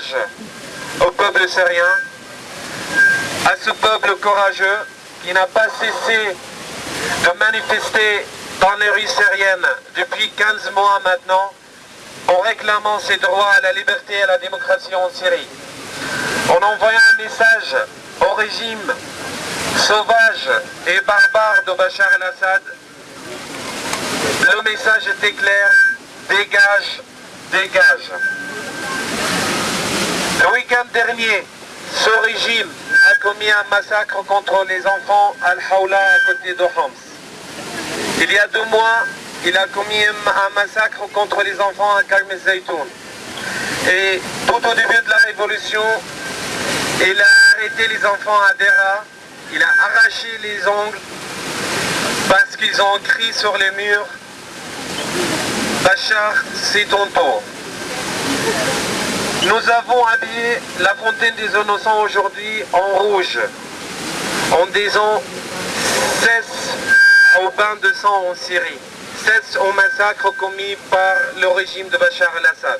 message au peuple syrien, à ce peuple courageux qui n'a pas cessé de manifester dans les rues syriennes depuis 15 mois maintenant, en réclamant ses droits à la liberté et à la démocratie en Syrie. En envoyant un message au régime sauvage et barbare de Bachar el-Assad, le message était clair: dégage, dégage. Le week-end dernier, ce régime a commis un massacre contre les enfants à Al-Hawla à côté de Homs. Il y a 2 mois, il a commis un massacre contre les enfants à Karm el-Zaytoun. Et tout au début de la révolution, il a arrêté les enfants à Dera, il a arraché les ongles parce qu'ils ont écrit sur les murs: Bachar, c'est ton tour. Nous avons habillé la fontaine des innocents aujourd'hui en rouge, en disant cesse au bain de sang en Syrie, cesse au massacre commis par le régime de Bachar el-Assad.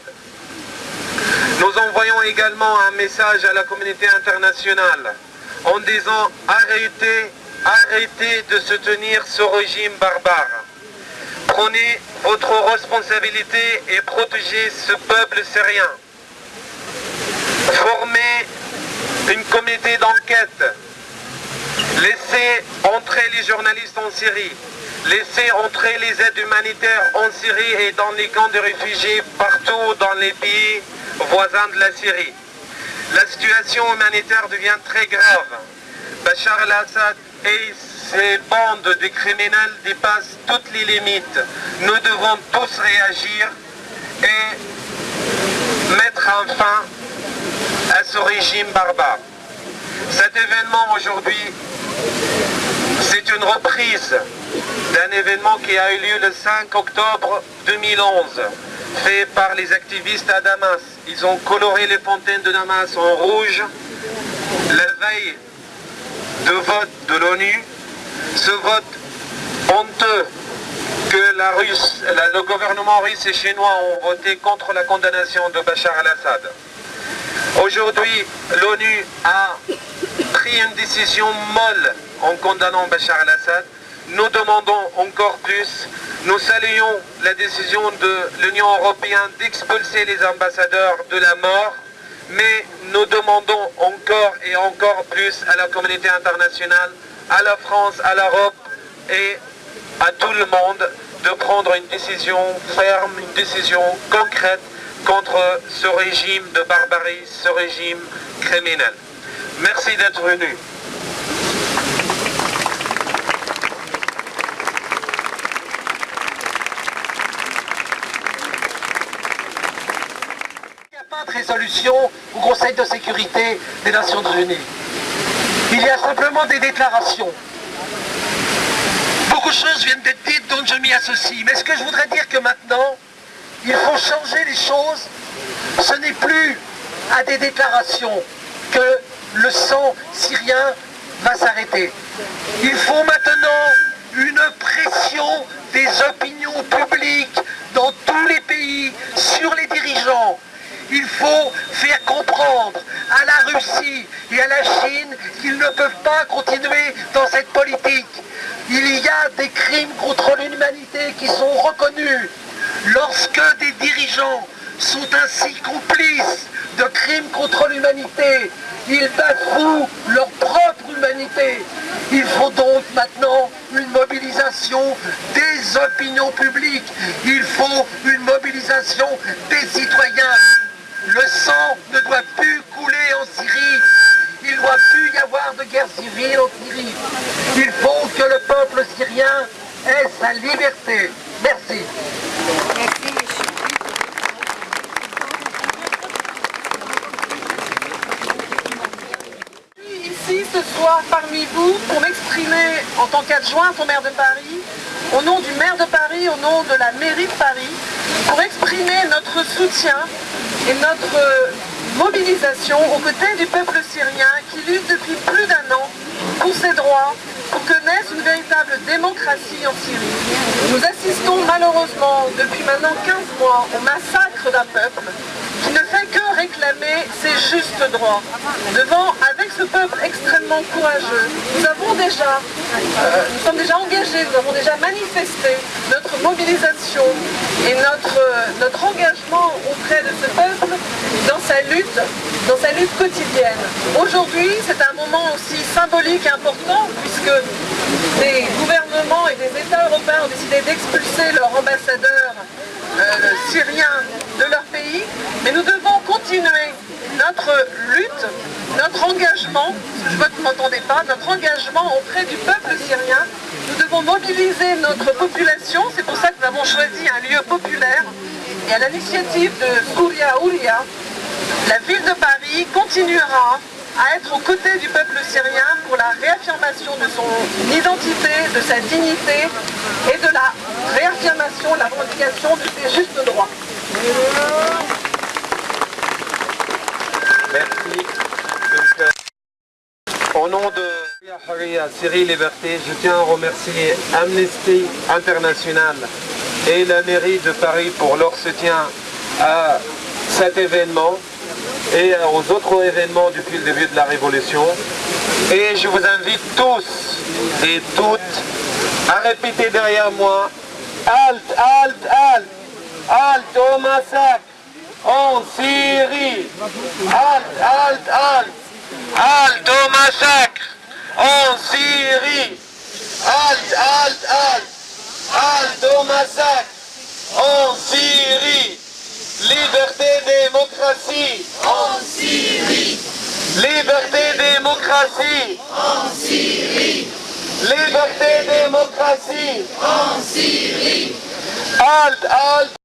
Nous envoyons également un message à la communauté internationale en disant arrêtez, arrêtez de soutenir ce régime barbare. Prenez votre responsabilité et protégez ce peuple syrien. Formez une comité d'enquête. Laissez entrer les journalistes en Syrie. Laissez entrer les aides humanitaires en Syrie et dans les camps de réfugiés partout dans les pays voisins de la Syrie. La situation humanitaire devient très grave. Bachar el-Assad et ses bandes de criminels dépassent toutes les limites. Nous devons tous réagir et mettre un fin à ce régime barbare. Cet événement aujourd'hui, c'est une reprise d'un événement qui a eu lieu le 5 octobre 2011, fait par les activistes à Damas. Ils ont coloré les fontaines de Damas en rouge la veille de vote de l'ONU. Ce vote honteux que le gouvernement russe et chinois ont voté contre la condamnation de Bachar el-Assad. Aujourd'hui, l'ONU a pris une décision molle en condamnant Bachar el-Assad. Nous demandons encore plus. Nous saluons la décision de l'Union européenne d'expulser les ambassadeurs de la mort, mais nous demandons encore et encore plus à la communauté internationale, à la France, à l'Europe et à tout le monde de prendre une décision ferme, une décision concrète contre ce régime de barbarie, ce régime criminel. Merci d'être venu. Il n'y a pas de résolution au Conseil de sécurité des Nations Unies. Il y a simplement des déclarations. Beaucoup de choses viennent d'être dites dont je m'y associe. Mais ce que je voudrais dire que maintenant, il faut changer les choses. Ce n'est plus à des déclarations que le sang syrien va s'arrêter. Il faut maintenant une pression des opinions publiques dans tous les pays sur les dirigeants. Il faut faire comprendre à la Russie et à la Chine qu'ils ne peuvent pas continuer dans cette politique. Il y a des crimes contre l'humanité qui sont reconnus. Lorsque des dirigeants sont ainsi complices de crimes contre l'humanité, ils bafouent leur propre humanité. Il faut donc maintenant une mobilisation des opinions publiques. Il faut une mobilisation des citoyens. Le sang ne doit plus couler en Syrie. Il ne doit plus y avoir de guerre civile en Syrie. Il faut que le peuple syrien ait sa liberté. Merci. Ici ce soir parmi vous pour m'exprimer en tant qu'adjointe au maire de Paris, au nom du maire de Paris, au nom de la mairie de Paris, pour exprimer notre soutien et notre mobilisation aux côtés du peuple syrien qui lutte depuis plus d'1 an pour ses droits, pour que naisse une véritable démocratie en Syrie. Nous assistons malheureusement depuis maintenant 15 mois au massacre d'un peuple qui ne fait que réclamer juste droit. Avec ce peuple extrêmement courageux, nous sommes déjà engagés, nous avons déjà manifesté notre mobilisation et notre engagement auprès de ce peuple dans sa lutte quotidienne. Aujourd'hui, c'est un moment aussi symbolique et important puisque des gouvernements et des États européens ont décidé d'expulser leur ambassadeur syrien de leur pays, mais nous devons continuer notre lutte, notre engagement, je vois que vous ne m'entendez pas, notre engagement auprès du peuple syrien. Nous devons mobiliser notre population, c'est pour ça que nous avons choisi un lieu populaire. Et à l'initiative de Surya Ouria, la ville de Paris continuera à être aux côtés du peuple syrien pour la réaffirmation de son identité, de sa dignité et de la réaffirmation, la revendication de ses justes droits. Merci. Donc, au nom de Syrie Liberté, je tiens à remercier Amnesty International et la mairie de Paris pour leur soutien à cet événement et aux autres événements depuis le début de la Révolution. Et je vous invite tous et toutes à répéter derrière moi: halte, halte, halte, halte au massacre en Syrie, halte, halte, halte, halte au massacre en Syrie, halte, halte, halte, halte au massacre en Syrie. Liberté, démocratie en Syrie. Liberté, démocratie en Syrie. Liberté, démocratie en Syrie. Halte, halte.